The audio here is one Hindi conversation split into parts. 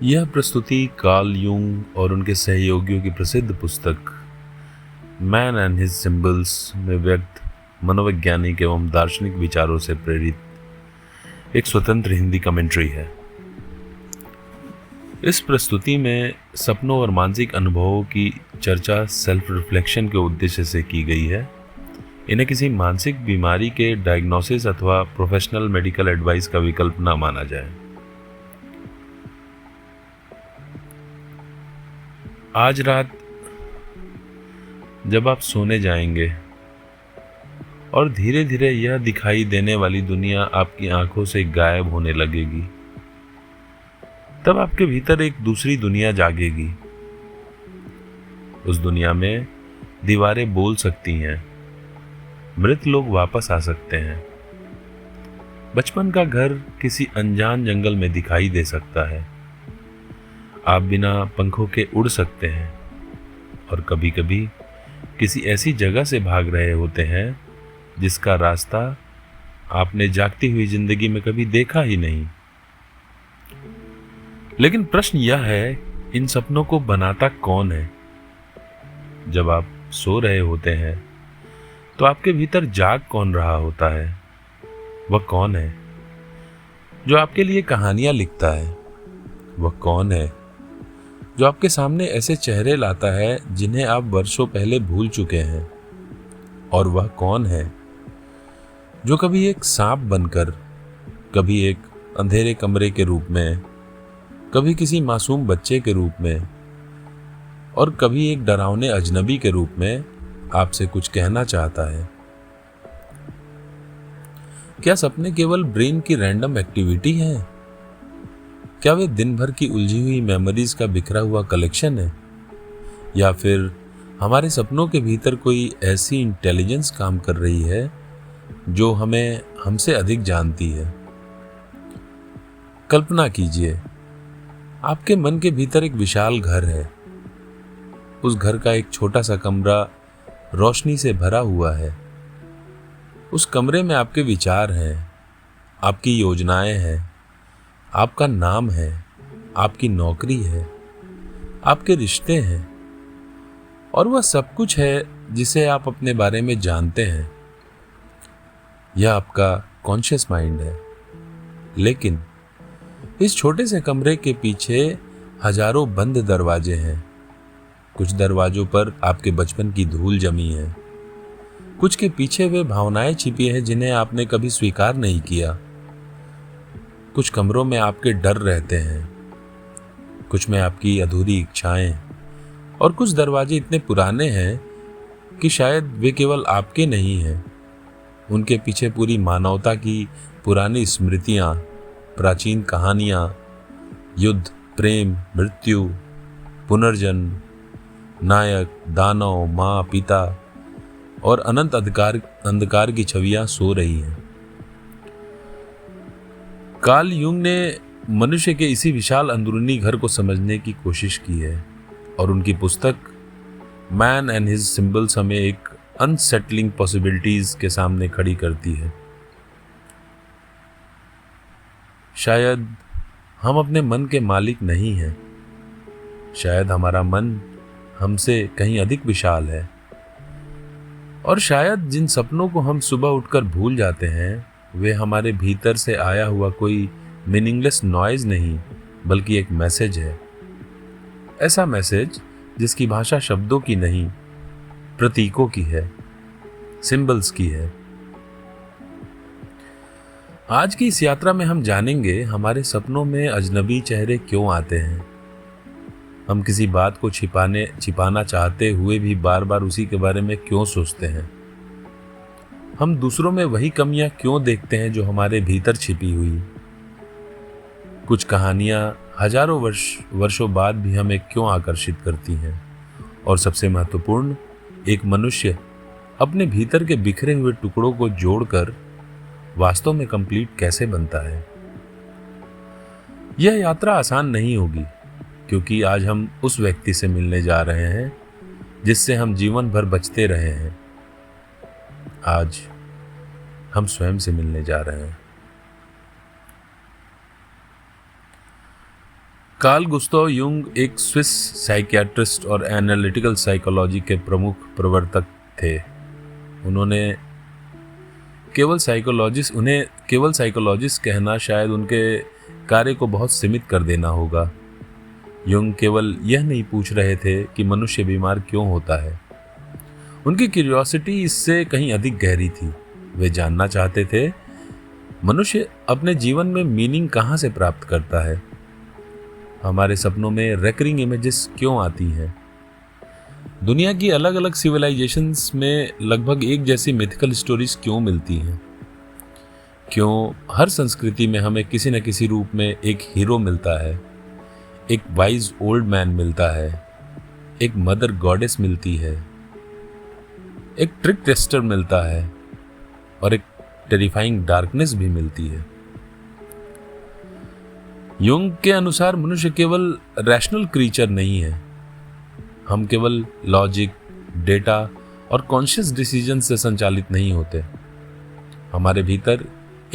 यह प्रस्तुति कार्ल यूंग और उनके सहयोगियों की प्रसिद्ध पुस्तक मैन एंड हिज सिंबल्स में व्यक्त मनोवैज्ञानिक एवं दार्शनिक विचारों से प्रेरित एक स्वतंत्र हिंदी कमेंट्री है। इस प्रस्तुति में सपनों और मानसिक अनुभवों की चर्चा सेल्फ रिफ्लेक्शन के उद्देश्य से की गई है। इन्हें किसी मानसिक बीमारी के डायग्नोसिस अथवा प्रोफेशनल मेडिकल एडवाइस का विकल्प न माना जाए। आज रात जब आप सोने जाएंगे और धीरे धीरे यह दिखाई देने वाली दुनिया आपकी आंखों से गायब होने लगेगी, तब आपके भीतर एक दूसरी दुनिया जागेगी। उस दुनिया में दीवारें बोल सकती हैं, मृत लोग वापस आ सकते हैं, बचपन का घर किसी अनजान जंगल में दिखाई दे सकता है, आप बिना पंखों के उड़ सकते हैं और कभी कभी किसी ऐसी जगह से भाग रहे होते हैं जिसका रास्ता आपने जागती हुई जिंदगी में कभी देखा ही नहीं। लेकिन प्रश्न यह है, इन सपनों को बनाता कौन है? जब आप सो रहे होते हैं तो आपके भीतर जाग कौन रहा होता है? वह कौन है जो आपके लिए कहानियां लिखता है? वह कौन है जो आपके सामने ऐसे चेहरे लाता है जिन्हें आप वर्षों पहले भूल चुके हैं? और वह कौन है जो कभी एक सांप बनकर, कभी एक अंधेरे कमरे के रूप में, कभी किसी मासूम बच्चे के रूप में और कभी एक डरावने अजनबी के रूप में आपसे कुछ कहना चाहता है? क्या सपने केवल ब्रेन की रैंडम एक्टिविटी है? क्या वे दिन भर की उलझी हुई मेमोरीज का बिखरा हुआ कलेक्शन है? या फिर हमारे सपनों के भीतर कोई ऐसी इंटेलिजेंस काम कर रही है जो हमें हमसे अधिक जानती है? कल्पना कीजिए, आपके मन के भीतर एक विशाल घर है। उस घर का एक छोटा सा कमरा रोशनी से भरा हुआ है। उस कमरे में आपके विचार हैं, आपकी योजनाएं हैं, आपका नाम है, आपकी नौकरी है, आपके रिश्ते हैं और वह सब कुछ है जिसे आप अपने बारे में जानते हैं। यह आपका कॉन्शियस माइंड है। लेकिन इस छोटे से कमरे के पीछे हजारों बंद दरवाजे हैं। कुछ दरवाजों पर आपके बचपन की धूल जमी है, कुछ के पीछे वे भावनाएं छिपी हैं जिन्हें आपने कभी स्वीकार नहीं किया। कुछ कमरों में आपके डर रहते हैं, कुछ में आपकी अधूरी इच्छाएं और कुछ दरवाजे इतने पुराने हैं कि शायद वे केवल आपके नहीं हैं। उनके पीछे पूरी मानवता की पुरानी स्मृतियां, प्राचीन कहानियां, युद्ध, प्रेम, मृत्यु, पुनर्जन्म, नायक, दानव, माँ, पिता और अनंत अंधकार की छवियां सो रही हैं। कार्ल यूंग ने मनुष्य के इसी विशाल अंदरूनी घर को समझने की कोशिश की है और उनकी पुस्तक मैन एंड हिज सिंबल्स हमें एक अनसेटलिंग पॉसिबिलिटीज के सामने खड़ी करती है। शायद हम अपने मन के मालिक नहीं हैं। शायद हमारा मन हमसे कहीं अधिक विशाल है और शायद जिन सपनों को हम सुबह उठकर भूल जाते हैं वे हमारे भीतर से आया हुआ कोई मीनिंगलेस नॉइज नहीं, बल्कि एक मैसेज है। ऐसा मैसेज जिसकी भाषा शब्दों की नहीं, प्रतीकों की है, सिंबल्स की है। आज की इस यात्रा में हम जानेंगे हमारे सपनों में अजनबी चेहरे क्यों आते हैं। हम किसी बात को छिपाना चाहते हुए भी बार बार उसी के बारे में क्यों सोचते हैं। हम दूसरों में वही कमियां क्यों देखते हैं जो हमारे भीतर छिपी हुई। कुछ कहानियां हजारों वर्षों बाद भी हमें क्यों आकर्षित करती हैं। और सबसे महत्वपूर्ण, एक मनुष्य अपने भीतर के बिखरे हुए टुकड़ों को जोड़कर वास्तव में कंप्लीट कैसे बनता है। यह यात्रा आसान नहीं होगी, क्योंकि आज हम उस व्यक्ति से मिलने जा रहे हैं जिससे हम जीवन भर बचते रहे हैं। आज हम स्वयं से मिलने जा रहे हैं। कार्ल गुस्ताव युंग एक स्विस साइकियाट्रिस्ट और एनालिटिकल साइकोलॉजी के प्रमुख प्रवर्तक थे। उन्हें केवल साइकोलॉजिस्ट कहना शायद उनके कार्य को बहुत सीमित कर देना होगा। युंग केवल यह नहीं पूछ रहे थे कि मनुष्य बीमार क्यों होता है। उनकी क्यूरियोसिटी इससे कहीं अधिक गहरी थी। वे जानना चाहते थे मनुष्य अपने जीवन में मीनिंग कहाँ से प्राप्त करता है। हमारे सपनों में रेकरिंग इमेजेस क्यों आती हैं। दुनिया की अलग अलग सिविलाइजेशंस में लगभग एक जैसी मिथिकल स्टोरीज क्यों मिलती हैं। क्यों हर संस्कृति में हमें किसी न किसी रूप में एक हीरो मिलता है, एक वाइज ओल्ड मैन मिलता है, एक मदर गॉडेस मिलती है, एक ट्रिक टेस्टर मिलता है और एक टेरिफाइंग डार्कनेस भी मिलती है। युंग के अनुसार मनुष्य केवल रैशनल क्रीचर नहीं है। हम केवल लॉजिक, डेटा और कॉन्शियस डिसीजन से संचालित नहीं होते। हमारे भीतर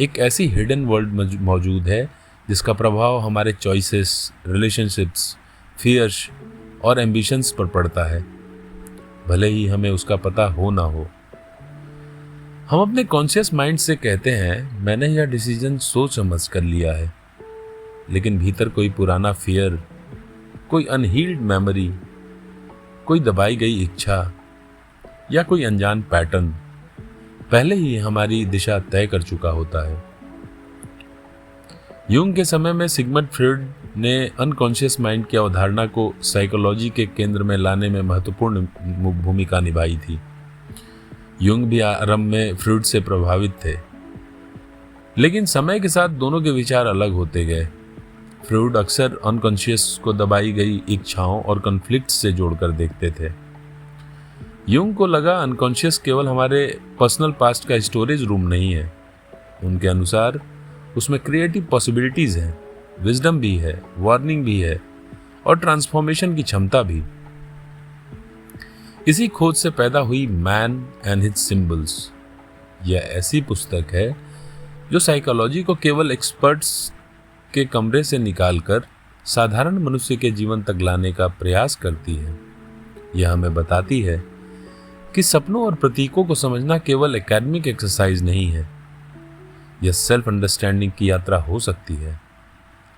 एक ऐसी हिडन वर्ल्ड मौजूद है जिसका प्रभाव हमारे चॉइसेस, रिलेशनशिप्स, फियर्स और एम्बिशंस पर पड़ता है, भले ही हमें उसका पता हो ना हो। हम अपने कॉन्शियस माइंड से कहते हैं मैंने यह डिसीजन सोच समझ कर लिया है, लेकिन भीतर कोई पुराना फियर, कोई अनहील्ड मेमोरी, कोई दबाई गई इच्छा या कोई अनजान पैटर्न पहले ही हमारी दिशा तय कर चुका होता है। युंग के समय में सिगमंड फ्रॉइड ने अनकॉन्शियस माइंड की अवधारणा को साइकोलॉजी के केंद्र में लाने में महत्वपूर्ण भूमिका निभाई थी। युंग भी आरंभ में फ्रॉइड से प्रभावित थे, लेकिन समय के साथ दोनों के विचार अलग होते गए। फ्रॉइड अक्सर अनकॉन्शियस को दबाई गई इच्छाओं और कॉन्फ्लिक्ट से जोड़कर देखते थे। युंग को लगा अनकॉन्शियस केवल हमारे पर्सनल पास्ट का स्टोरेज रूम नहीं है। उनके अनुसार उसमें क्रिएटिव पॉसिबिलिटीज हैं, विजडम भी है, वार्निंग भी है और ट्रांसफॉर्मेशन की क्षमता भी। इसी खोज से पैदा हुई मैन एंड हिज सिंबल्स। यह ऐसी पुस्तक है जो साइकोलॉजी को केवल एक्सपर्ट्स के कमरे से निकालकर साधारण मनुष्य के जीवन तक लाने का प्रयास करती है। यह हमें बताती है कि सपनों और प्रतीकों को समझना केवल एकेडमिक एक्सरसाइज नहीं है। यह सेल्फ अंडरस्टैंडिंग की यात्रा हो सकती है।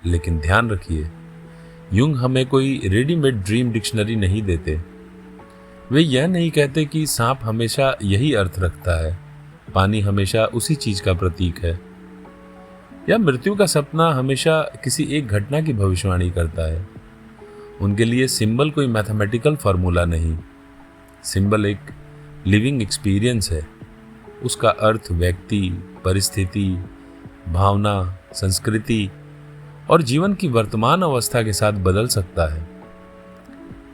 लेकिन ध्यान रखिए, युंग हमें कोई रेडीमेड ड्रीम डिक्शनरी नहीं देते। वे यह नहीं कहते कि सांप हमेशा यही अर्थ रखता है, पानी हमेशा उसी चीज का प्रतीक है, या मृत्यु का सपना हमेशा किसी एक घटना की भविष्यवाणी करता है। उनके लिए सिंबल कोई मैथमेटिकल फार्मूला नहीं। सिंबल एक लिविंग एक्सपीरियंस है। उसका अर्थ व्यक्ति, परिस्थिति, भावना, संस्कृति और जीवन की वर्तमान अवस्था के साथ बदल सकता है।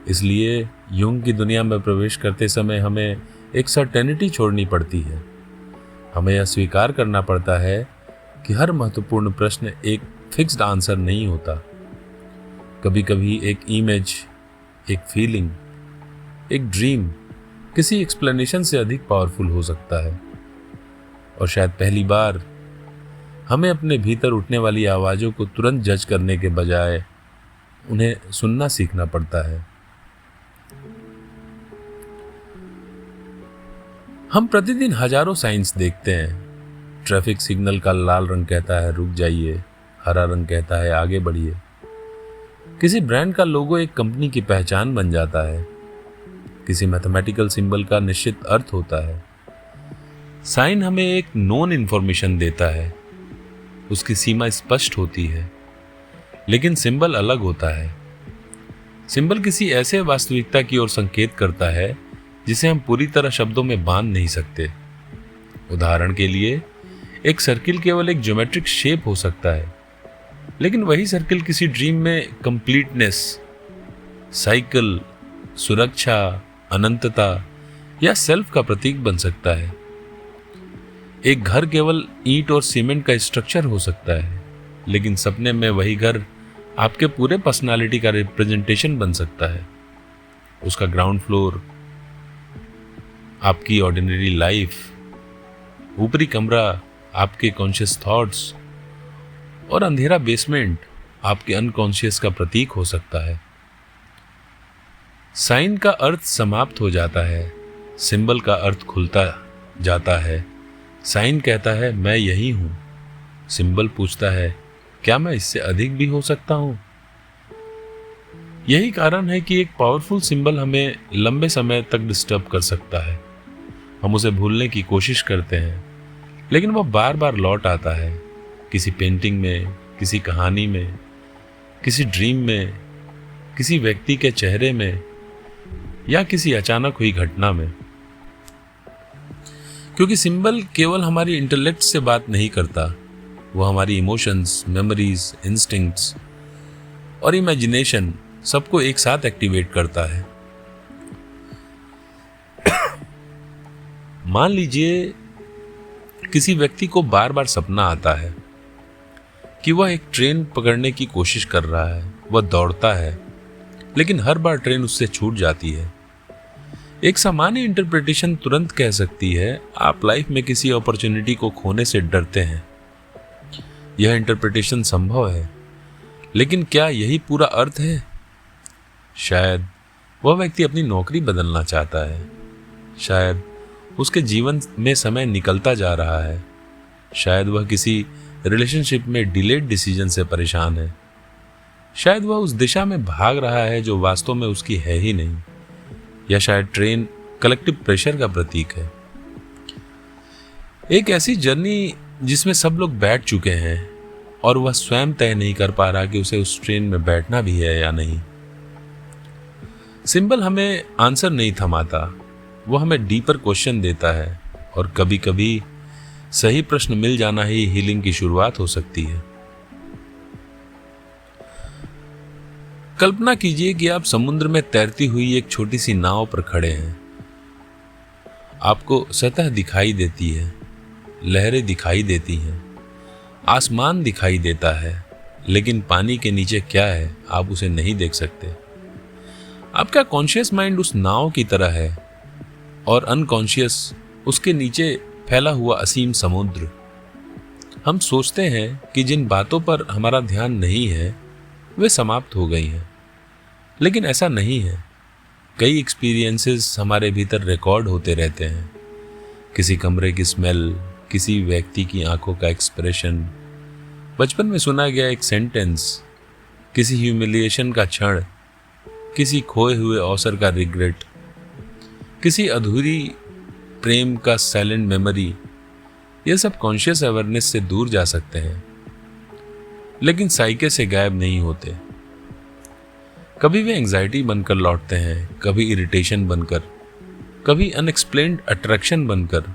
इसलिए युंग की दुनिया में प्रवेश करते समय हमें एक सर्टेनिटी छोड़नी पड़ती है। हमें यह स्वीकार करना पड़ता है कि हर महत्वपूर्ण प्रश्न एक फिक्स्ड आंसर नहीं होता। कभी कभी एक इमेज, एक फीलिंग, एक ड्रीम किसी एक्सप्लेनेशन से अधिक पावरफुल हो सकता है। और शायद पहली बार हमें अपने भीतर उठने वाली आवाज़ों को तुरंत जज करने के बजाय उन्हें सुनना सीखना पड़ता है। हम प्रतिदिन हजारों साइंस देखते हैं। ट्रैफिक सिग्नल का लाल रंग कहता है रुक जाइए, हरा रंग कहता है आगे बढ़िए। किसी ब्रांड का लोगो एक कंपनी की पहचान बन जाता है। किसी मैथमेटिकल सिंबल का निश्चित अर्थ होता है। साइन हमें एक नोन इन्फॉर्मेशन देता है, उसकी सीमा स्पष्ट होती है। लेकिन सिंबल अलग होता है। सिंबल किसी ऐसे वास्तविकता की ओर संकेत करता है जिसे हम पूरी तरह शब्दों में बांध नहीं सकते। उदाहरण के लिए, एक सर्किल केवल एक ज्योमेट्रिक शेप हो सकता है, लेकिन वही सर्किल किसी ड्रीम में कंप्लीटनेस, साइकिल, सुरक्षा, अनंतता या सेल्फ का प्रतीक बन सकता है। एक घर केवल ईंट और सीमेंट का स्ट्रक्चर हो सकता है, लेकिन सपने में वही घर आपके पूरे पर्सनालिटी का रिप्रेजेंटेशन बन सकता है। उसका ग्राउंड फ्लोर आपकी ऑर्डिनरी लाइफ, ऊपरी कमरा आपके कॉन्शियस थॉट्स और अंधेरा बेसमेंट आपके अनकॉन्शियस का प्रतीक हो सकता है। साइन का अर्थ समाप्त हो जाता है, सिंबल का अर्थ खुलता जाता है। साइन कहता है मैं यही हूं, सिंबल पूछता है क्या मैं इससे अधिक भी हो सकता हूं। यही कारण है कि एक पावरफुल सिंबल हमें लंबे समय तक डिस्टर्ब कर सकता है। हम उसे भूलने की कोशिश करते हैं, लेकिन वह बार बार लौट आता है, किसी पेंटिंग में, किसी कहानी में, किसी ड्रीम में, किसी व्यक्ति के चेहरे में या किसी अचानक हुई घटना में। क्योंकि सिंबल केवल हमारी इंटेलेक्ट से बात नहीं करता, वो हमारी इमोशंस, मेमोरीज, इंस्टिंक्ट्स और इमेजिनेशन सबको एक साथ एक्टिवेट करता है। मान लीजिए किसी व्यक्ति को बार बार सपना आता है कि वह एक ट्रेन पकड़ने की कोशिश कर रहा है, वह दौड़ता है, लेकिन हर बार ट्रेन उससे छूट जाती है। एक सामान्य इंटरप्रिटेशन तुरंत कह सकती है आप लाइफ में किसी अपॉर्चुनिटी को खोने से डरते हैं। यह इंटरप्रिटेशन संभव है, लेकिन क्या यही पूरा अर्थ है? शायद वह व्यक्ति अपनी नौकरी बदलना चाहता है, शायद उसके जीवन में समय निकलता जा रहा है, शायद वह किसी रिलेशनशिप में डिलेड डिसीजन से परेशान है, शायद वह उस दिशा में भाग रहा है जो वास्तव में उसकी है ही नहीं, या शायद ट्रेन कलेक्टिव प्रेशर का प्रतीक है। एक ऐसी जर्नी जिसमें सब लोग बैठ चुके हैं और वह स्वयं तय नहीं कर पा रहा कि उसे उस ट्रेन में बैठना भी है या नहीं। सिंबल हमें आंसर नहीं थमाता, वो हमें डीपर क्वेश्चन देता है, और कभी कभी सही प्रश्न मिल जाना ही हीलिंग की शुरुआत हो सकती है। कल्पना कीजिए कि आप समुद्र में तैरती हुई एक छोटी सी नाव पर खड़े हैं। आपको सतह दिखाई देती है, लहरें दिखाई देती हैं, आसमान दिखाई देता है, लेकिन पानी के नीचे क्या है आप उसे नहीं देख सकते। आपका कॉन्शियस माइंड उस नाव की तरह है और अनकॉन्शियस उसके नीचे फैला हुआ असीम समुद्र। हम सोचते हैं कि जिन बातों पर हमारा ध्यान नहीं है वे समाप्त हो गई हैं, लेकिन ऐसा नहीं है। कई एक्सपीरियंसेस हमारे भीतर रिकॉर्ड होते रहते हैं। किसी कमरे की स्मेल, किसी व्यक्ति की आंखों का एक्सप्रेशन, बचपन में सुना गया एक सेंटेंस, किसी ह्यूमिलिएशन का क्षण, किसी खोए हुए अवसर का रिग्रेट, किसी अधूरी प्रेम का साइलेंट मेमोरी। ये सब कॉन्शियस अवेयरनेस से दूर जा सकते हैं, लेकिन साइके से गायब नहीं होते। कभी वे एंजाइटी बनकर लौटते हैं, कभी इरिटेशन बनकर, कभी अनएक्सप्लेन्ड अट्रैक्शन बनकर,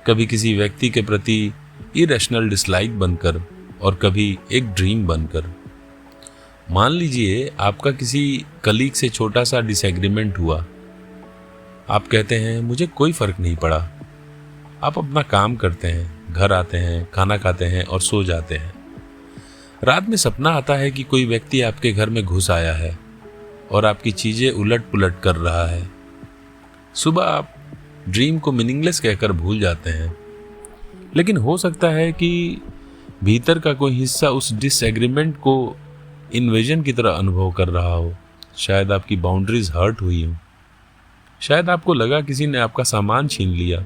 कभी किसी व्यक्ति के प्रति इरेशनल डिसलाइक बनकर, और कभी एक ड्रीम बनकर। मान लीजिए आपका किसी कलीग से छोटा सा डिसएग्रीमेंट हुआ। आप कहते हैं मुझे कोई फर्क नहीं पड़ा। आप अपना काम करते हैं, घर आते हैं, खाना खाते हैं और सो जाते हैं। रात में सपना आता है कि कोई व्यक्ति आपके घर में घुस आया है और आपकी चीजें उलट पुलट कर रहा है। सुबह आप ड्रीम को मीनिंगलेस कहकर भूल जाते हैं, लेकिन हो सकता है कि भीतर का कोई हिस्सा उस डिसएग्रीमेंट को इन्वेजन की तरह अनुभव कर रहा हो। शायद आपकी बाउंड्रीज हर्ट हुई हो, शायद आपको लगा किसी ने आपका सामान छीन लिया।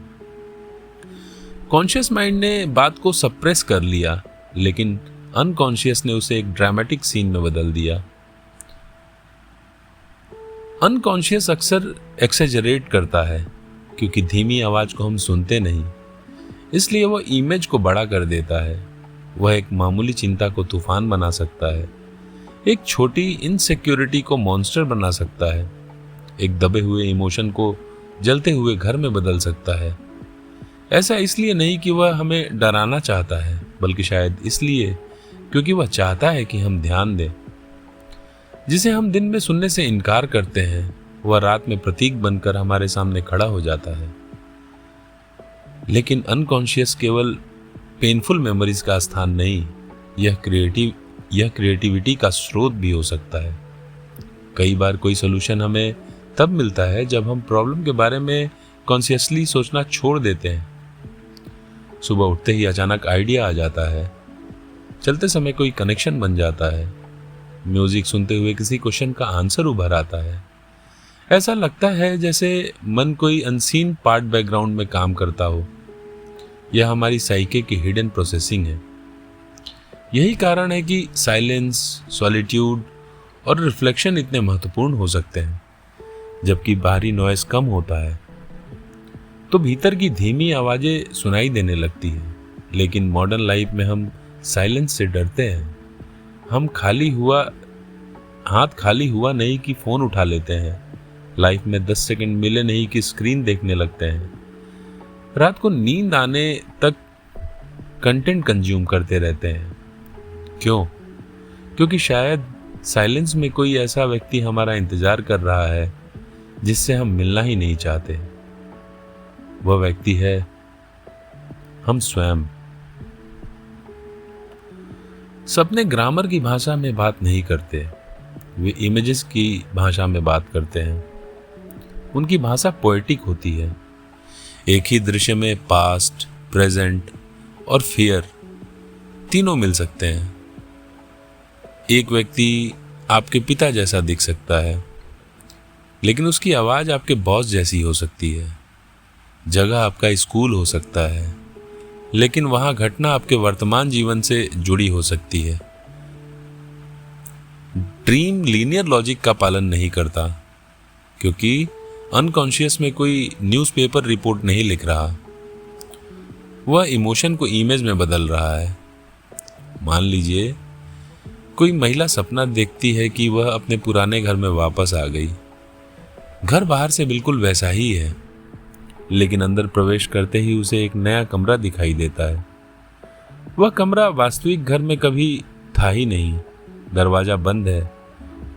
कॉन्शियस माइंड ने बात को सप्रेस कर लिया, लेकिन अनकॉन्शियस ने उसे एक ड्रामेटिक सीन में बदल दिया। अनकॉन्शियस अक्सर एक्सेजरेट करता है, क्योंकि धीमी आवाज को हम सुनते नहीं, इसलिए वह इमेज को बड़ा कर देता है। वह एक मामूली चिंता को तूफान बना सकता है, एक छोटी इनसिक्योरिटी को मॉन्स्टर बना सकता है, एक दबे हुए इमोशन को जलते हुए घर में बदल सकता है। ऐसा इसलिए नहीं कि वह हमें डराना चाहता है, बल्कि शायद इसलिए क्योंकि वह चाहता है कि हम ध्यान दें। जिसे हम दिन में सुनने से इनकार करते हैं, वह रात में प्रतीक बनकर हमारे सामने खड़ा हो जाता है। लेकिन अनकॉन्शियस केवल पेनफुल मेमोरीज का स्थान नहीं, यह क्रिएटिविटी का स्रोत भी हो सकता है। कई बार कोई सोल्यूशन हमें तब मिलता है जब हम प्रॉब्लम के बारे में कॉन्शियसली सोचना छोड़ देते हैं। सुबह उठते ही अचानक आइडिया आ जाता है, चलते समय कोई कनेक्शन बन जाता है, म्यूजिक सुनते हुए किसी क्वेश्चन का आंसर उभर आता है। ऐसा लगता है जैसे मन कोई अनसीन पार्ट बैकग्राउंड में काम करता हो। यह हमारी साइके की हिडन प्रोसेसिंग है। यही कारण है कि साइलेंस, सॉलिट्यूड और रिफ्लेक्शन इतने महत्वपूर्ण हो सकते हैं। जबकि बाहरी नॉइस कम होता है तो भीतर की धीमी आवाजें सुनाई देने लगती हैं। लेकिन मॉडर्न लाइफ में हम साइलेंस से डरते हैं। हम हाथ खाली हुआ नहीं कि फोन उठा लेते हैं। लाइफ में 10 सेकंड मिले नहीं कि स्क्रीन देखने लगते हैं। रात को नींद आने तक कंटेंट कंज्यूम करते रहते हैं। क्यों? क्योंकि शायद साइलेंस में कोई ऐसा व्यक्ति हमारा इंतजार कर रहा है जिससे हम मिलना ही नहीं चाहते। वह व्यक्ति है हम स्वयं। सपने ग्रामर की भाषा में बात नहीं करते, वे इमेजेस की भाषा में बात करते हैं। उनकी भाषा पोएटिक होती है। एक ही दृश्य में पास्ट, प्रेजेंट और फियर तीनों मिल सकते हैं। एक व्यक्ति आपके पिता जैसा दिख सकता है, लेकिन उसकी आवाज आपके बॉस जैसी हो सकती है। जगह आपका स्कूल हो सकता है, लेकिन वहां घटना आपके वर्तमान जीवन से जुड़ी हो सकती है। ड्रीम लीनियर लॉजिक का पालन नहीं करता, क्योंकि अनकॉन्शियस में कोई न्यूज़पेपर रिपोर्ट नहीं लिख रहा। वह इमोशन को इमेज में बदल रहा है। मान लीजिए कोई महिला सपना देखती है कि वह अपने पुराने घर में वापस आ गई। घर बाहर से बिल्कुल वैसा ही है, लेकिन अंदर प्रवेश करते ही उसे एक नया कमरा दिखाई देता है। वह कमरा वास्तविक घर में कभी था ही नहीं। दरवाजा बंद है।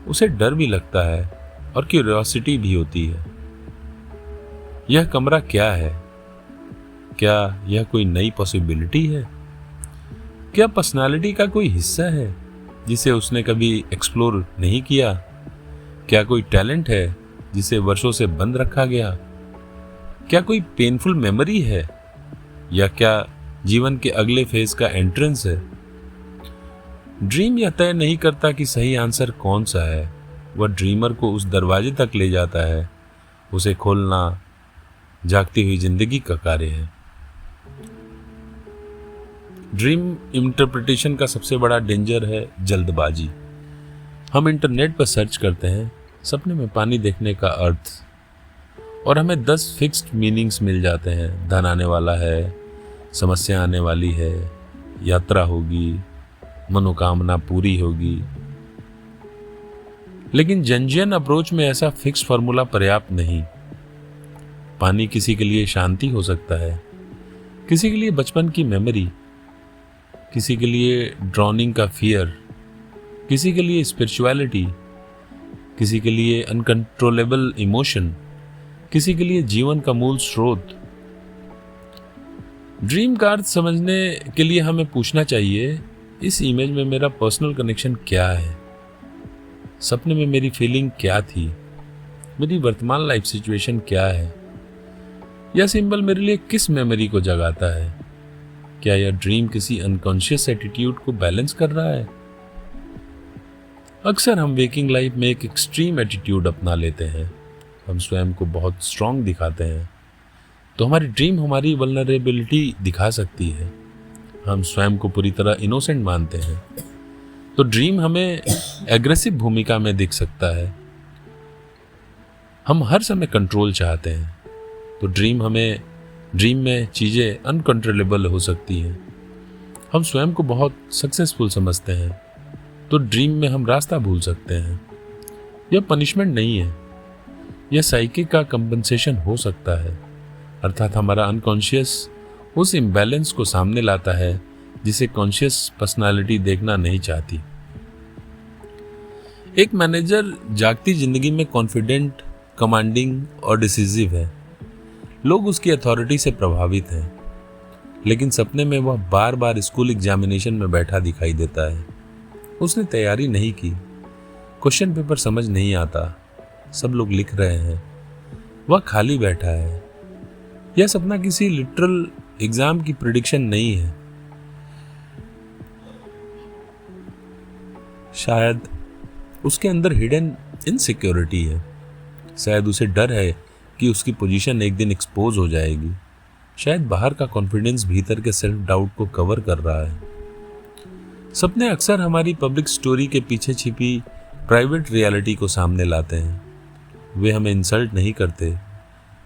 उसे डर भी लगता है और क्यूरियोसिटी भी होती है। यह कमरा क्या है? क्या यह कोई नई पॉसिबिलिटी है? क्या पर्सनालिटी का कोई हिस्सा है जिसे उसने कभी एक्सप्लोर नहीं किया? क्या कोई टैलेंट है जिसे वर्षों से बंद रखा गया? क्या कोई पेनफुल मेमोरी है, या क्या जीवन के अगले फेज का एंट्रेंस है? ड्रीम यह तय नहीं करता कि सही आंसर कौन सा है। वह ड्रीमर को उस दरवाजे तक ले जाता है। उसे खोलना जागती हुई जिंदगी का कार्य है। ड्रीम इंटरप्रिटेशन का सबसे बड़ा डेंजर है जल्दबाजी। हम इंटरनेट पर सर्च करते हैं सपने में पानी देखने का अर्थ, और हमें 10 फिक्स्ड मीनिंग्स मिल जाते हैं। धन आने वाला है, समस्या आने वाली है, यात्रा होगी, मनोकामना पूरी होगी। लेकिन जंजियन अप्रोच में ऐसा फिक्स फॉर्मूला पर्याप्त नहीं। पानी किसी के लिए शांति हो सकता है, किसी के लिए बचपन की मेमोरी, किसी के लिए ड्रॉनिंग का फियर, किसी के लिए स्पिरिचुअलिटी, किसी के लिए अनकंट्रोलेबल इमोशन, किसी के लिए जीवन का मूल स्रोत। ड्रीम का अर्थ समझने के लिए हमें पूछना चाहिए, इस इमेज में मेरा पर्सनल कनेक्शन क्या है? सपने में मेरी फीलिंग क्या थी? मेरी वर्तमान लाइफ सिचुएशन क्या है? यह सिंबल मेरे लिए किस मेमोरी को जगाता है? क्या यह ड्रीम किसी अनकॉन्शियस एटीट्यूड को बैलेंस कर रहा है? अक्सर हम वेकिंग लाइफ में एक एक्सट्रीम एटीट्यूड अपना लेते हैं। हम स्वयं को बहुत स्ट्रांग दिखाते हैं, तो हमारी ड्रीम हमारी वल्नरेबिलिटी दिखा सकती है। हम स्वयं को पूरी तरह इनोसेंट मानते हैं, तो ड्रीम हमें एग्रेसिव भूमिका में दिख सकता है। हम हर समय कंट्रोल चाहते हैं, तो ड्रीम में चीज़ें अनकंट्रोलेबल हो सकती हैं। हम स्वयं को बहुत सक्सेसफुल समझते हैं, तो ड्रीम में हम रास्ता भूल सकते हैं। यह पनिशमेंट नहीं है, यह साइकी का कंपनसेशन हो सकता है। अर्थात हमारा अनकॉन्शियस उस इम्बैलेंस को सामने लाता है जिसे कॉन्शियस पर्सनालिटी देखना नहीं चाहती। एक मैनेजर जागती जिंदगी में कॉन्फिडेंट, कमांडिंग और डिसिसिव है। लोग उसकी अथॉरिटी से प्रभावित हैं, लेकिन सपने में वह बार बार स्कूल एग्जामिनेशन में बैठा दिखाई देता है। उसने तैयारी नहीं की, क्वेश्चन पेपर समझ नहीं आता, सब लोग लिख रहे हैं, वह खाली बैठा है। यह सपना किसी लिटरल एग्जाम की प्रेडिक्शन नहीं है। शायद उसके अंदर हिडन इनसिक्योरिटी है। शायद उसे डर है कि उसकी पोजीशन एक दिन एक्सपोज हो जाएगी। शायद बाहर का कॉन्फिडेंस भीतर के सेल्फ डाउट को कवर कर रहा है। सपने अक्सर हमारी पब्लिक स्टोरी के पीछे छिपी प्राइवेट रियलिटी को सामने लाते हैं। वे हमें इंसल्ट नहीं करते,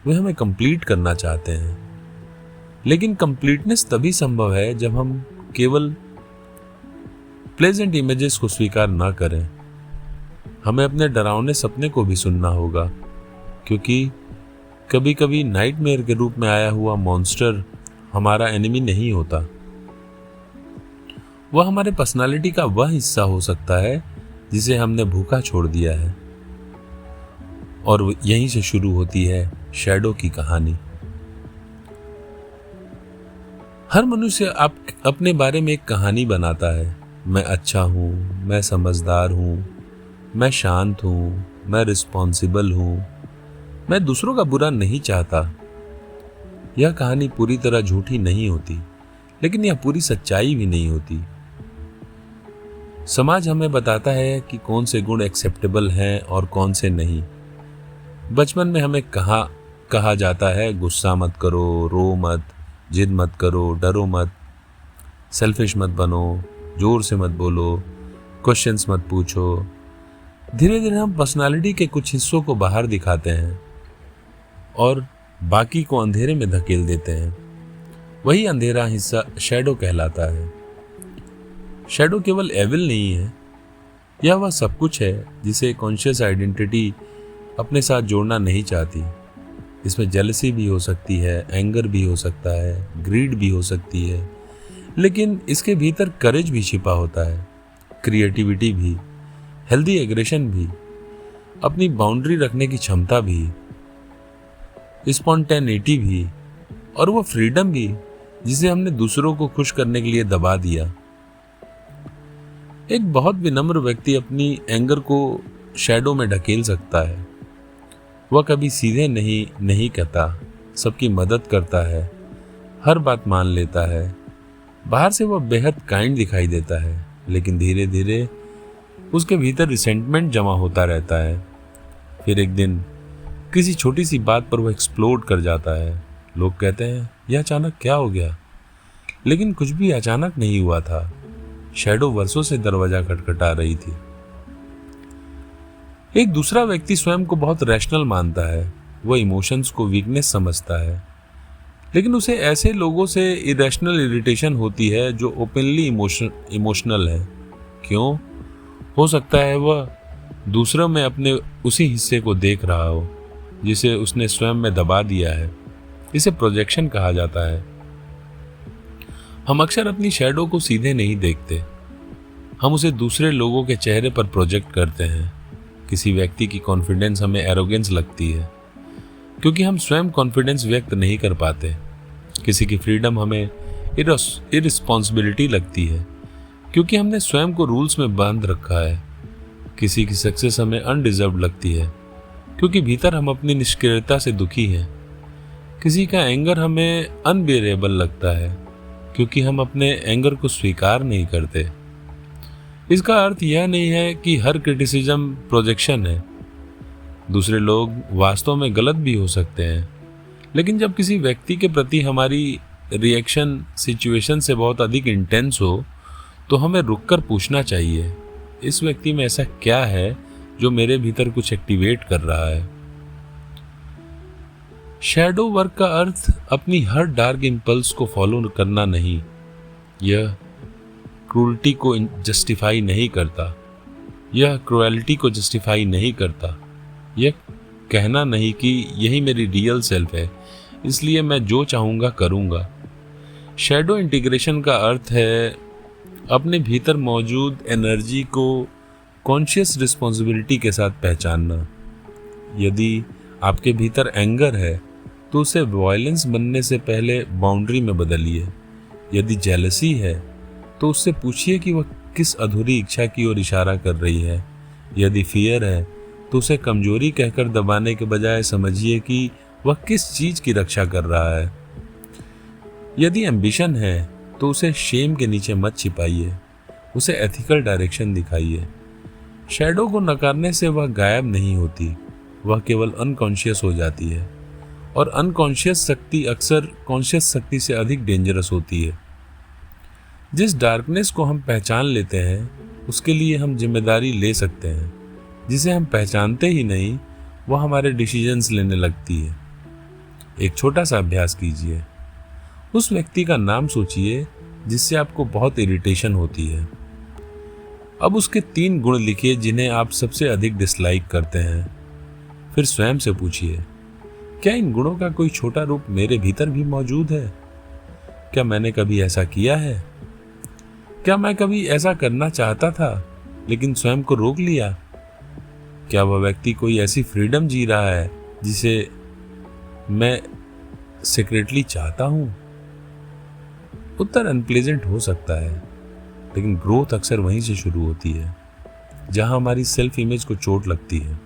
वे हमें कंप्लीट करना चाहते हैं। लेकिन कंप्लीटनेस तभी संभव है जब हम केवल प्लेजेंट इमेजेस को स्वीकार ना करें। हमें अपने डरावने सपने को भी सुनना होगा, क्योंकि कभी कभी नाइटमेयर के रूप में आया हुआ मॉन्स्टर हमारा एनिमी नहीं होता। वह हमारे पर्सनालिटी का वह हिस्सा हो सकता है जिसे हमने भूखा छोड़ दिया है। और यहीं से शुरू होती है शैडो की कहानी। हर मनुष्य अपने बारे में एक कहानी बनाता है। मैं अच्छा हूं, मैं समझदार हूं, मैं शांत हूं, मैं रिस्पॉन्सिबल हूं, मैं दूसरों का बुरा नहीं चाहता। यह कहानी पूरी तरह झूठी नहीं होती, लेकिन यह पूरी सच्चाई भी नहीं होती। समाज हमें बताता है कि कौन से गुण एक्सेप्टेबल हैं और कौन से नहीं। बचपन में हमें कहा जाता है गुस्सा मत करो, रो मत, जिद मत करो, डरो मत, सेल्फिश मत बनो, जोर से मत बोलो, क्वेश्चंस मत पूछो। धीरे धीरे हम पर्सनालिटी के कुछ हिस्सों को बाहर दिखाते हैं और बाकी को अंधेरे में धकेल देते हैं। वही अंधेरा हिस्सा शैडो कहलाता है। शैडो केवल एविल नहीं है, यह वह सब कुछ है जिसे कॉन्शियस आइडेंटिटी अपने साथ जोड़ना नहीं चाहती। इसमें जेलसी भी हो सकती है, एंगर भी हो सकता है, ग्रीड भी हो सकती है, लेकिन इसके भीतर करेज भी छिपा होता है, क्रिएटिविटी भी, हेल्दी एग्रेशन भी, अपनी बाउंड्री रखने की क्षमता भी, स्पॉन्टेनिटी भी, और वो फ्रीडम भी जिसे हमने दूसरों को खुश करने के लिए दबा दिया। एक बहुत विनम्र व्यक्ति अपनी एंगर को शैडो में ढकेल सकता है। वह कभी सीधे नहीं कहता, सबकी मदद करता है, हर बात मान लेता है। बाहर से वह बेहद काइंड दिखाई देता है, लेकिन धीरे धीरे उसके भीतर रिसेंटमेंट जमा होता रहता है। फिर एक दिन किसी छोटी सी बात पर वो एक्सप्लोड कर जाता है। लोग कहते हैं यह अचानक क्या हो गया, लेकिन कुछ भी अचानक नहीं हुआ था। शैडो वर्षों से दरवाजा खटखटा रही थी। एक दूसरा व्यक्ति स्वयं को बहुत रैशनल मानता है। वह इमोशंस को वीकनेस समझता है, लेकिन उसे ऐसे लोगों से इरेशनल इरिटेशन होती है जो ओपनली इमोशनल है। क्यों? हो सकता है वह दूसरों में अपने उसी हिस्से को देख रहा हो जिसे उसने स्वयं में दबा दिया है। इसे प्रोजेक्शन कहा जाता है। हम अक्सर अपनी शैडो को सीधे नहीं देखते, हम उसे दूसरे लोगों के चेहरे पर प्रोजेक्ट करते हैं। किसी व्यक्ति की कॉन्फिडेंस हमें एरोगेंस लगती है क्योंकि हम स्वयं कॉन्फिडेंस व्यक्त नहीं कर पाते। किसी की फ्रीडम हमें इररिस्पॉन्सिबिलिटी लगती है क्योंकि हमने स्वयं को रूल्स में बांध रखा है। किसी की सक्सेस हमें अनडिजर्व लगती है क्योंकि भीतर हम अपनी निष्क्रियता से दुखी हैं। किसी का एंगर हमें अनबियरेबल लगता है क्योंकि हम अपने एंगर को स्वीकार नहीं करते। इसका अर्थ यह नहीं है कि हर क्रिटिसिज्म प्रोजेक्शन है। दूसरे लोग वास्तव में गलत भी हो सकते हैं, लेकिन जब किसी व्यक्ति के प्रति हमारी रिएक्शन सिचुएशन से बहुत अधिक इंटेंस हो तो हमें रुककर पूछना चाहिए, इस व्यक्ति में ऐसा क्या है जो मेरे भीतर कुछ एक्टिवेट कर रहा है। शैडो वर्क का अर्थ अपनी हर डार्क इंपल्स को फॉलो करना नहीं। यह क्रूरटी को जस्टिफाई नहीं करता, यह क्रुएलिटी को जस्टिफाई नहीं करता। यह कहना नहीं कि यही मेरी रियल सेल्फ है, इसलिए मैं जो चाहूँगा करूँगा। शैडो इंटीग्रेशन का अर्थ है अपने भीतर मौजूद एनर्जी को कॉन्शियस रिस्पॉन्सिबिलिटी के साथ पहचानना। यदि आपके भीतर एंगर है तो उसे वायलेंस बनने से पहले बाउंड्री में बदलिए। यदि जेलसी है तो उससे पूछिए कि वह किस अधूरी इच्छा की ओर इशारा कर रही है। यदि फियर है तो उसे कमजोरी कहकर दबाने के बजाय समझिए कि वह किस चीज की रक्षा कर रहा है। यदि एम्बिशन है तो उसे शेम के नीचे मत छिपाइए, उसे एथिकल डायरेक्शन दिखाइए। शैडो को नकारने से वह गायब नहीं होती, वह केवल अनकॉन्शियस हो जाती है, और अनकॉन्शियस शक्ति अक्सर कॉन्शियस शक्ति से अधिक डेंजरस होती है। जिस डार्कनेस को हम पहचान लेते हैं उसके लिए हम जिम्मेदारी ले सकते हैं, जिसे हम पहचानते ही नहीं वह हमारे डिसीजंस लेने लगती है। एक छोटा सा अभ्यास कीजिए। उस व्यक्ति का नाम सोचिए जिससे आपको बहुत इरिटेशन होती है। अब उसके 3 गुण लिखिए जिन्हें आप सबसे अधिक डिसलाइक करते हैं। फिर स्वयं से पूछिए, क्या इन गुणों का कोई छोटा रूप मेरे भीतर भी मौजूद है? क्या मैंने कभी ऐसा किया है? क्या मैं कभी ऐसा करना चाहता था लेकिन स्वयं को रोक लिया? क्या वह व्यक्ति कोई ऐसी फ्रीडम जी रहा है जिसे मैं सीक्रेटली चाहता हूं? उत्तर अनप्लेजेंट हो सकता है, लेकिन ग्रोथ अक्सर वहीं से शुरू होती है जहां हमारी सेल्फ इमेज को चोट लगती है।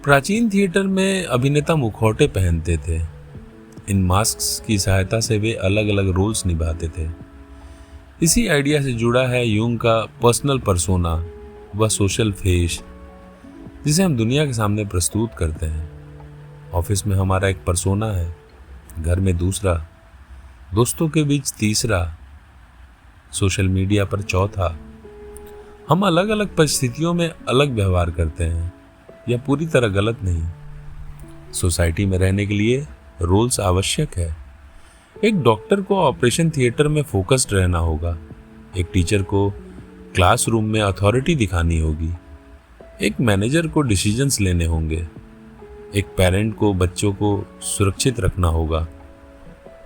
प्राचीन थिएटर में अभिनेता मुखौटे पहनते थे। इन मास्क्स की सहायता से वे अलग अलग रोल्स निभाते थे। इसी आइडिया से जुड़ा है यूंग का पर्सनल पर्सोना, वह सोशल फेस जिसे हम दुनिया के सामने प्रस्तुत करते हैं। ऑफिस में हमारा एक पर्सोना है, घर में दूसरा, दोस्तों के बीच तीसरा, सोशल मीडिया पर चौथा। हम अलग अलग परिस्थितियों में अलग व्यवहार करते हैं। यह पूरी तरह गलत नहीं। सोसाइटी में रहने के लिए रोल्स आवश्यक है। एक डॉक्टर को ऑपरेशन थिएटर में फोकस्ड रहना होगा, एक टीचर को क्लासरूम में अथॉरिटी दिखानी होगी, एक मैनेजर को डिसीजंस लेने होंगे, एक पेरेंट को बच्चों को सुरक्षित रखना होगा।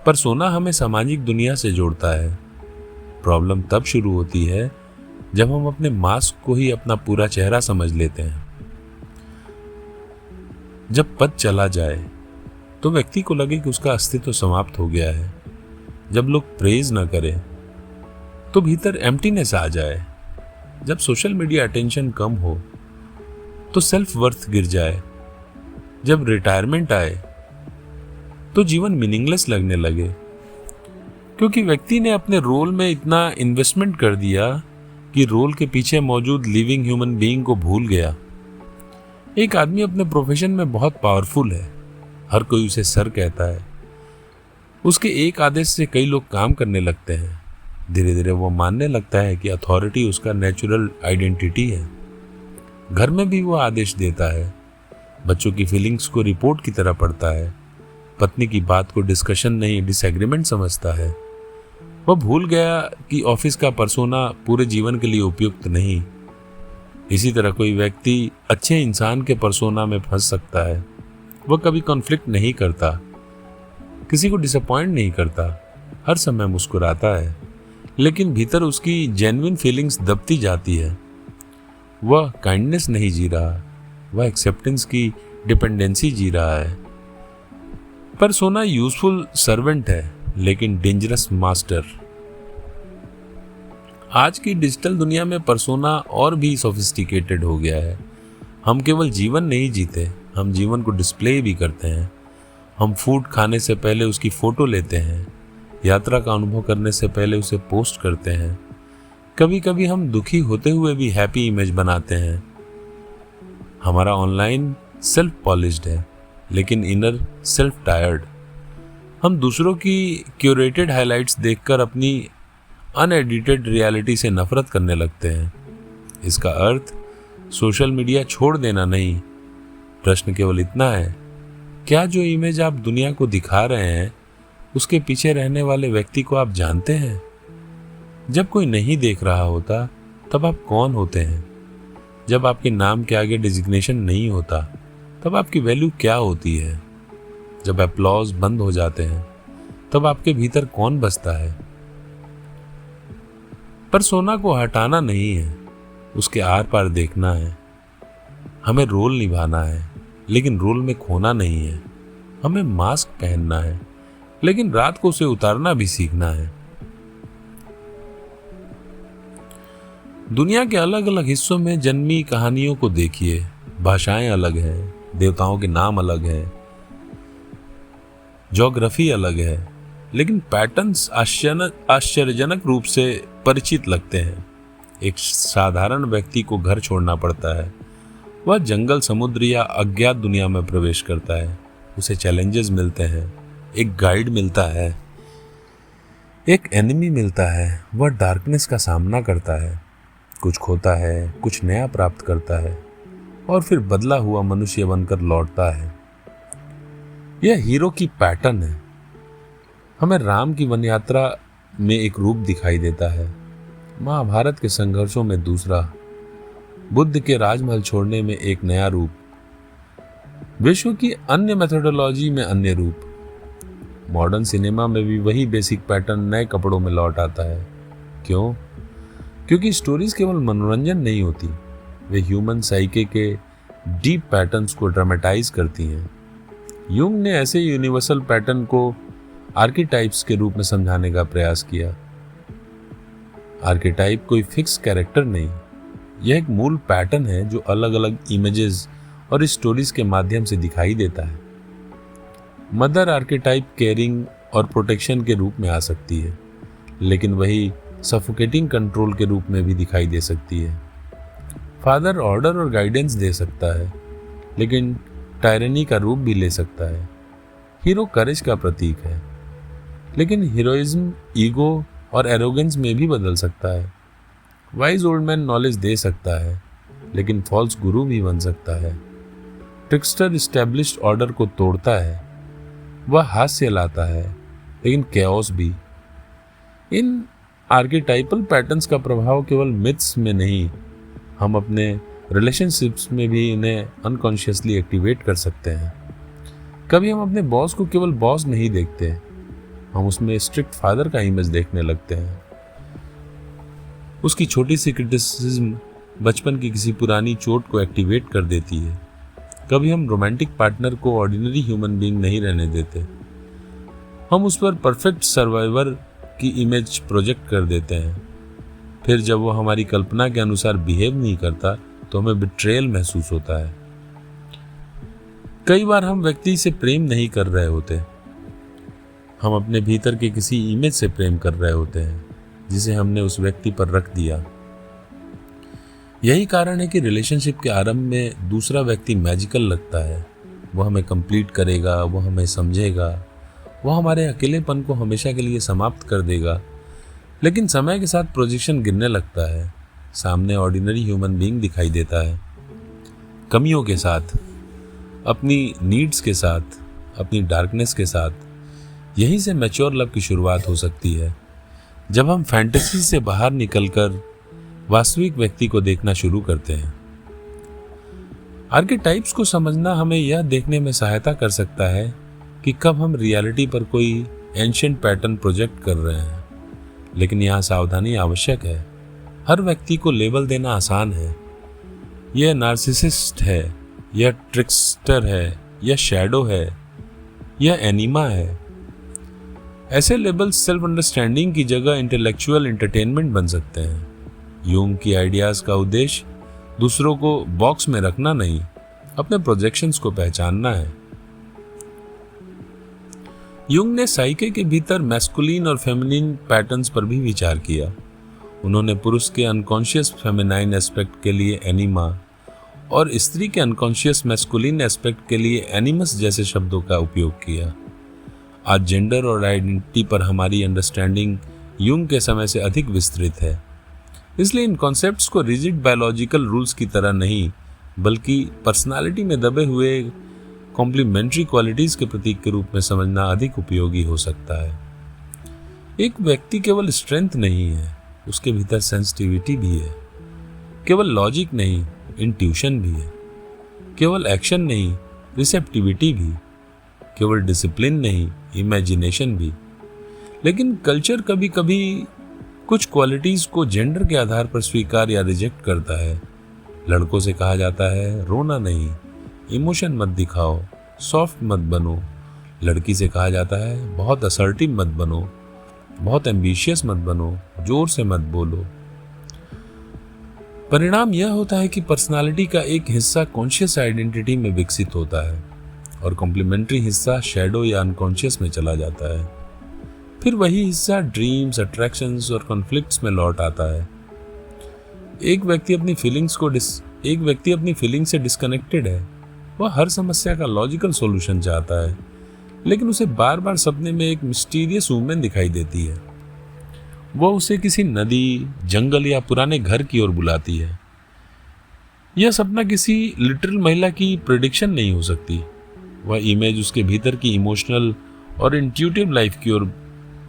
पर्सोना हमें सामाजिक दुनिया से जोड़ता है। प्रॉब्लम तब शुरू होती है जब हम अपने मास्क को ही अपना पूरा चेहरा समझ लेते हैं। जब पद चला जाए तो व्यक्ति को लगे कि उसका अस्तित्व समाप्त हो गया है। जब लोग प्रेज न करें तो भीतर एम्प्टीनेस आ जाए। जब सोशल मीडिया अटेंशन कम हो तो सेल्फ वर्थ गिर जाए। जब रिटायरमेंट आए तो जीवन मीनिंगलेस लगने लगे, क्योंकि व्यक्ति ने अपने रोल में इतना इन्वेस्टमेंट कर दिया कि रोल के पीछे मौजूद लिविंग ह्यूमन बीइंग को भूल गया। एक आदमी अपने प्रोफेशन में बहुत पावरफुल है, हर कोई उसे सर कहता है। उसके एक आदेश से कई लोग काम करने लगते हैं। धीरे धीरे वो मानने लगता है कि अथॉरिटी उसका नेचुरल आइडेंटिटी है। घर में भी वो आदेश देता है, बच्चों की फीलिंग्स को रिपोर्ट की तरह पढ़ता है, पत्नी की बात को डिस्कशन नहीं डिसएग्रीमेंट समझता है। वह भूल गया कि ऑफिस का पर्सोना पूरे जीवन के लिए उपयुक्त नहीं। इसी तरह कोई व्यक्ति अच्छे इंसान के पर्सोना में फंस सकता है। वह कभी कॉन्फ्लिक्ट नहीं करता, किसी को डिसअपॉइंट नहीं करता, हर समय मुस्कुराता है, लेकिन भीतर उसकी जेन्युइन फीलिंग्स दबती जाती है। वह काइंडनेस नहीं जी रहा, वह एक्सेप्टेंस की डिपेंडेंसी जी रहा है। पर्सोना यूजफुल सर्वेंट है लेकिन डेंजरस मास्टर। आज की डिजिटल दुनिया में पर्सोना और भी सोफिस्टिकेटेड हो गया है। हम केवल जीवन नहीं जीते, हम जीवन को डिस्प्ले भी करते हैं। हम फूड खाने से पहले उसकी फोटो लेते हैं, यात्रा का अनुभव करने से पहले उसे पोस्ट करते हैं। कभी कभी हम दुखी होते हुए भी हैप्पी इमेज बनाते हैं। हमारा ऑनलाइन सेल्फ पॉलिश्ड है लेकिन इनर सेल्फ टायर्ड। हम दूसरों की क्यूरेटेड हाइलाइट्स देखकर अपनी अनएडिटेड रियलिटी से नफरत करने लगते हैं। इसका अर्थ सोशल मीडिया छोड़ देना नहीं। प्रश्न केवल इतना है, क्या जो इमेज आप दुनिया को दिखा रहे हैं उसके पीछे रहने वाले व्यक्ति को आप जानते हैं? जब कोई नहीं देख रहा होता तब आप कौन होते हैं? जब आपके नाम के आगे डिजिग्नेशन नहीं होता तब आपकी वैल्यू क्या होती है? जब अप्लॉज बंद हो जाते हैं तब आपके भीतर कौन बसता है? पर्सोना को हटाना नहीं है, उसके आर पार देखना है। हमें रोल निभाना है लेकिन रोल में खोना नहीं है। हमें मास्क पहनना है लेकिन रात को उसे उतारना भी सीखना है। दुनिया के अलग अलग हिस्सों में जन्मी कहानियों को देखिए। भाषाएं अलग हैं, देवताओं के नाम अलग हैं, ज्योग्राफी अलग है, लेकिन पैटर्न्स आश्चर्यजनक रूप से परिचित लगते हैं। एक साधारण व्यक्ति को घर छोड़ना पड़ता है। वह जंगल, समुद्र या अज्ञात दुनिया में प्रवेश करता है। उसे चैलेंजेस मिलते हैं, एक गाइड मिलता है, एक एनिमी मिलता है। वह डार्कनेस का सामना करता है, कुछ खोता है, कुछ नया प्राप्त करता है और फिर बदला हुआ मनुष्य बनकर लौटता है। यह हीरो की पैटर्न है। हमें राम की वन यात्रा में एक रूप दिखाई देता है, महाभारत के संघर्षों में दूसरा, बुद्ध के राजमहल छोड़ने में एक नया रूप, विश्व की अन्य मेथोडोलॉजी में अन्य रूप। मॉडर्न सिनेमा में भी वही बेसिक पैटर्न नए कपड़ों में लौट आता है। क्यों? क्योंकि स्टोरीज केवल मनोरंजन नहीं होती, वे ह्यूमन साइके के डीप पैटर्न्स को ड्रामेटाइज करती हैं। यूंग ने ऐसे यूनिवर्सल पैटर्न को आर्केटाइप्स के रूप में समझाने का प्रयास किया। आर्केटाइप कोई फिक्स कैरेक्टर नहीं, यह एक मूल पैटर्न है जो अलग अलग इमेजेस और स्टोरीज के माध्यम से दिखाई देता है। मदर आर्केटाइप केयरिंग और प्रोटेक्शन के रूप में आ सकती है, लेकिन वही सफोकेटिंग कंट्रोल के रूप में भी दिखाई दे सकती है। फादर ऑर्डर और गाइडेंस दे सकता है, लेकिन टायरनी का रूप भी ले सकता है। हीरो करेज का प्रतीक है, लेकिन हीरोइज्म ईगो और एरोगेंस में भी बदल सकता है। वाइज ओल्ड मैन नॉलेज दे सकता है, लेकिन फॉल्स गुरु भी बन सकता है। ट्रिकस्टर एस्टैब्लिश्ड ऑर्डर को तोड़ता है, वह हास्य लाता है, लेकिन कैओस भी। इन आर्केटाइपल पैटर्न्स का प्रभाव केवल मिथ्स में नहीं, हम अपने रिलेशनशिप्स में भी इन्हें अनकॉन्शियसली एक्टिवेट कर सकते हैं। कभी हम अपने बॉस को केवल बॉस नहीं देखते, हम उसमें स्ट्रिक्ट फादर का इमेज देखने लगते हैं। उसकी छोटी सी क्रिटिसिज्म बचपन की किसी पुरानी चोट को एक्टिवेट कर देती है। कभी हम रोमांटिक पार्टनर को ऑर्डिनरी ह्यूमन बीइंग नहीं रहने देते, हम उस पर परफेक्ट सर्वाइवर की इमेज प्रोजेक्ट कर देते हैं। फिर जब वो हमारी कल्पना के अनुसार बिहेव नहीं करता तो हमें बिट्रेयल महसूस होता है। कई बार हम व्यक्ति से प्रेम नहीं कर रहे होते, हम अपने भीतर के किसी इमेज से प्रेम कर रहे होते हैं जिसे हमने उस व्यक्ति पर रख दिया। यही कारण है कि रिलेशनशिप के आरंभ में दूसरा व्यक्ति मैजिकल लगता है। वो हमें कंप्लीट करेगा, वो हमें समझेगा, वो हमारे अकेलेपन को हमेशा के लिए समाप्त कर देगा। लेकिन समय के साथ प्रोजेक्शन गिरने लगता है, सामने ऑर्डिनरी ह्यूमन बीइंग दिखाई देता है, कमियों के साथ, अपनी नीड्स के साथ, अपनी डार्कनेस के साथ। यहीं से मैच्योर लव की शुरुआत हो सकती है, जब हम फैंटेसी से बाहर निकलकर वास्तविक व्यक्ति को देखना शुरू करते हैं। आर्केटाइप्स को समझना हमें यह देखने में सहायता कर सकता है कि कब हम रियलिटी पर कोई एंशिएंट पैटर्न प्रोजेक्ट कर रहे हैं। लेकिन यहाँ सावधानी आवश्यक है। हर व्यक्ति को लेबल देना आसान है, यह नार्सिसिस्ट है, यह ट्रिकस्टर है, यह शैडो है, यह एनिमा है। ऐसे लेबल सेल्फ अंडरस्टैंडिंग की जगह इंटेलेक्चुअल एंटरटेनमेंट बन सकते हैं। यूंग की आइडियाज का उद्देश्य दूसरों को बॉक्स में रखना नहीं, अपने प्रोजेक्शंस को पहचानना है। यूंग ने साइके के भीतर मैस्कुलिन और फेमिनिन पैटर्न्स पर भी विचार किया। उन्होंने पुरुष के अनकॉन्शियस फेमिनाइन एस्पेक्ट के लिए एनिमा और स्त्री के अनकॉन्शियस मैस्कुलिन एस्पेक्ट के लिए एनिमस जैसे शब्दों का उपयोग किया। आज जेंडर और आइडेंटिटी पर हमारी अंडरस्टैंडिंग यूंग के समय से अधिक विस्तृत है, इसलिए इन कॉन्सेप्ट्स को रिजिड बायोलॉजिकल रूल्स की तरह नहीं, बल्कि पर्सनालिटी में दबे हुए कॉम्प्लीमेंट्री क्वालिटीज के प्रतीक के रूप में समझना अधिक उपयोगी हो सकता है। एक व्यक्ति केवल स्ट्रेंथ नहीं है, उसके भीतर सेंसिटिविटी भी है। केवल लॉजिक नहीं, इंट्यूशन भी है। केवल एक्शन नहीं, रिसेप्टिविटी भी। केवल डिसिप्लिन नहीं, इमेजिनेशन भी। लेकिन कल्चर कभी कभी कुछ क्वालिटीज को जेंडर के आधार पर स्वीकार या रिजेक्ट करता है। लड़कों से कहा जाता है रोना नहीं, इमोशन मत दिखाओ, सॉफ्ट मत बनो। लड़की से कहा जाता है बहुत असर्टिव मत बनो, बहुत एम्बिशियस मत बनो, जोर से मत बोलो। परिणाम यह होता है कि पर्सनालिटी का एक हिस्सा कॉन्शियस आइडेंटिटी में विकसित होता है और कॉम्प्लीमेंट्री हिस्सा शैडो या अनकॉन्शियस में चला जाता है। फिर वही हिस्सा ड्रीम्स, अट्रैक्शंस और कॉन्फ्लिक्ट्स में लौट आता है। एक व्यक्ति अपनी फीलिंग से डिस्कनेक्टेड है। वह हर समस्या का लॉजिकल सॉल्यूशन चाहता है, लेकिन उसे बार बार सपने में एक मिस्टीरियस वुमेन दिखाई देती है। वह उसे किसी नदी, जंगल या पुराने घर की ओर बुलाती है। यह सपना किसी लिटरल महिला की प्रेडिक्शन नहीं हो सकती। वह इमेज उसके भीतर की इमोशनल और इंट्यूटिव लाइफ की ओर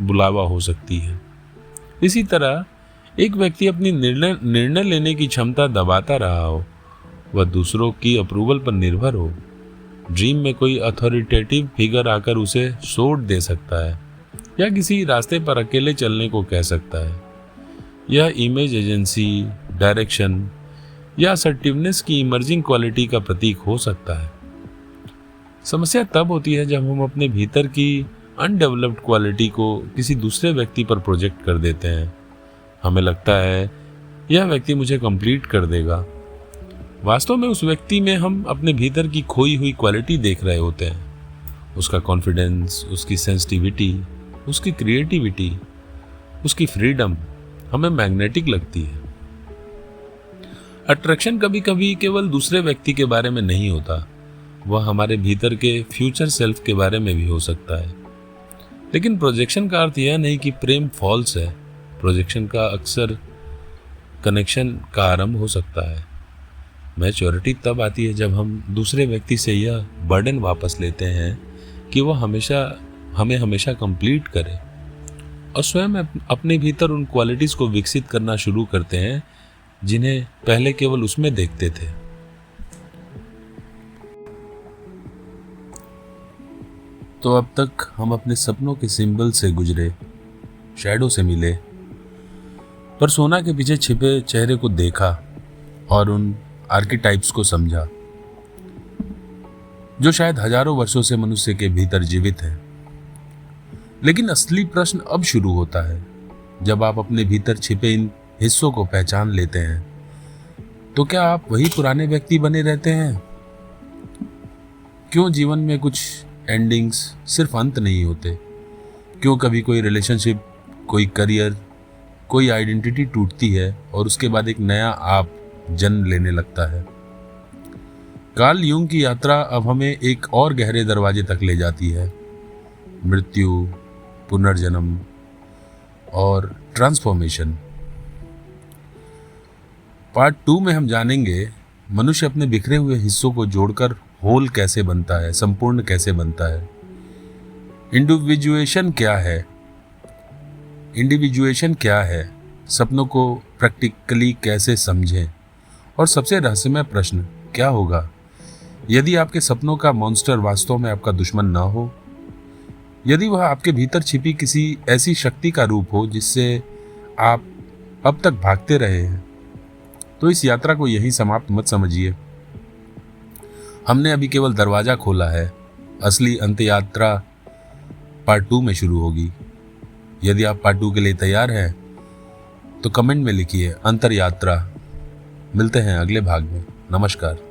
बुलावा हो सकती है। इसी तरह एक व्यक्ति अपनी निर्णय लेने की क्षमता दबाता रहा हो, वह दूसरों की अप्रूवल पर निर्भर हो। ड्रीम में कोई अथॉरिटेटिव फिगर आकर उसे सोट दे सकता है या किसी रास्ते पर अकेले चलने को कह सकता है। यह इमेज एजेंसी, डायरेक्शन या असर्टिवनेस की इमर्जिंग क्वालिटी का प्रतीक हो सकता है। समस्या तब होती है जब हम अपने भीतर की अनडेवलप्ड क्वालिटी को किसी दूसरे व्यक्ति पर प्रोजेक्ट कर देते हैं। हमें लगता है यह व्यक्ति मुझे कंप्लीट कर देगा। वास्तव में उस व्यक्ति में हम अपने भीतर की खोई हुई क्वालिटी देख रहे होते हैं। उसका कॉन्फिडेंस, उसकी सेंसिटिविटी, उसकी क्रिएटिविटी, उसकी फ्रीडम हमें मैग्नेटिक लगती है। अट्रैक्शन कभी कभी केवल दूसरे व्यक्ति के बारे में नहीं होता, वह हमारे भीतर के फ्यूचर सेल्फ के बारे में भी हो सकता है। लेकिन प्रोजेक्शन का अर्थ यह नहीं कि प्रेम फॉल्स है। प्रोजेक्शन का अक्सर कनेक्शन का आरंभ हो सकता है। मैच्योरिटी तब आती है जब हम दूसरे व्यक्ति से यह बर्डन वापस लेते हैं कि वह हमें हमेशा कंप्लीट करे, और स्वयं अपने भीतर उन क्वालिटीज को विकसित करना शुरू करते हैं जिन्हें पहले केवल उसमें देखते थे। तो अब तक हम अपने सपनों के सिंबल से गुजरे, शैडो से मिले, पर्सोना के पीछे छिपे चेहरे को देखा और उन आर्किटाइप्स को समझा जो शायद हजारों वर्षों से मनुष्य के भीतर जीवित है। लेकिन असली प्रश्न अब शुरू होता है। जब आप अपने भीतर छिपे इन हिस्सों को पहचान लेते हैं, तो क्या आप वही पुराने व्यक्ति बने रहते हैं? क्यों जीवन में कुछ एंडिंग्स सिर्फ अंत नहीं होते? क्यों कभी कोई रिलेशनशिप, कोई करियर, कोई आइडेंटिटी टूटती है और उसके बाद एक नया आप जन्म लेने लगता है? कार्ल यूंग की यात्रा अब हमें एक और गहरे दरवाजे तक ले जाती है। मृत्यु, पुनर्जन्म और ट्रांसफॉर्मेशन। पार्ट 2 में हम जानेंगे मनुष्य अपने बिखरे हुए हिस्सों को जोड़कर होल कैसे बनता है, संपूर्ण कैसे बनता है। इंडिविजुएशन क्या है, सपनों को प्रैक्टिकली कैसे समझें, और सबसे रहस्यमय प्रश्न क्या होगा यदि आपके सपनों का मॉन्स्टर वास्तव में आपका दुश्मन ना हो? यदि वह आपके भीतर छिपी किसी ऐसी शक्ति का रूप हो जिससे आप अब तक भागते रहे हैं, तो इस यात्रा को यहीं समाप्त मत समझिए। हमने अभी केवल दरवाजा खोला है। असली अंत यात्रा पार्ट 2 में शुरू होगी। यदि आप पार्ट 2 के लिए तैयार हैं तो कमेंट में लिखिए अंतर यात्रा। मिलते हैं अगले भाग में। नमस्कार।